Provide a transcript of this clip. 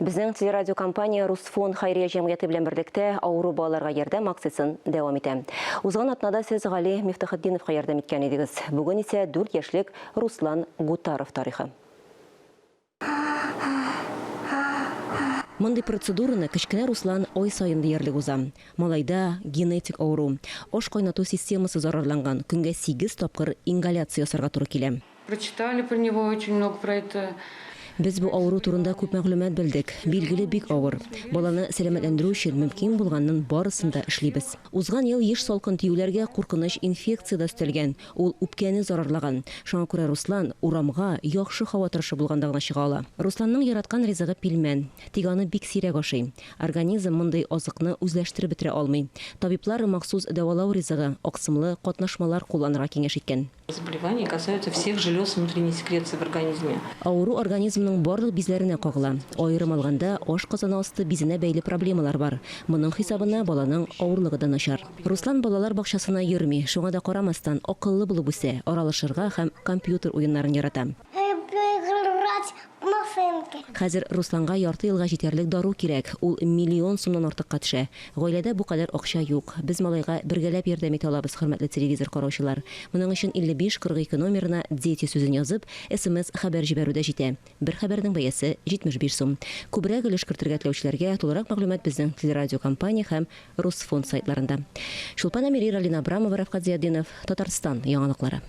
Безнең телерадиокомпания Русфон Хайрия җәмгыяте белән берлектә авыру балаларга ярдәм акциясын дәвам итә. Узган атнада сез Гали Мифтахетдиновка ярдәм иткән идегез. Бүген исә 4 яшьлек Руслан Гутаров тарихы. Мондый процедураны кечкенә Руслан ой сайын диярлек уза. Малайда генетик авыру. Ош кайнату системасы зарарланган. Көнгә 8 тапкыр ингаляция ясарга туры килә. Прочитали про него очень много про это. Без бу авыру турында күп мәгълүмат белдек. Билгеле бик авыр. Баланы сәламәтләндерү өчен мөмкин булганның барысында эшлибез. Узган ел еш салкын тиюләргә куркыныч инфекция да өстәлгән. Ул үпкәне зарарлаган. Шуңа күрә Руслан урамга яхшы һава торышы булганда гына чыга ала. Русланның яраткан ризыгы пилмән. Тик аны бик сирәк ашый. Организм мондай азыкны үзләштереп бетерә алмый. Табиблар махсус дәвалау ризыгы, аксымлы катнашмалар кулланырга киңәш иткән. Заболевания касаются всех желез внутренней секреции в организме. Авыру организмның барлык безләренә кагыла. Аерым алганда ашказаны асты безенә бәйле проблемалар бар. Моның хисабына баланың авырлыгы да начар. Руслан балалар бакчасына йөрми, шуңа да карамастан акыллы булып үсә, аралашырга һәм компьютер уеннарын ярата. Хәзер Русланга ярты елга җитәрлек дару кирәк. Ул миллион сумнан артыкка төшә. Гаиләдә бу кадәр акча юк. Без малайга бергәләп ярдәм итә алабыз, хөрмәтле телевизор караучылар. Моның өчен 5542 номерына дети сүзен язып, SMS хәбәр җибәрүдә җитә. Бер хәбәрнең бәясе 75 сум. Күбрәк өлеш кертергә теләүчеләргә тулырак мәгълүмат безнең телерадиокомпания һәм Русфонд сайтларында. Шулпан Амирир, Алина Абрамова, Рафкат Зиятдинов, Татарстан яңалыклары.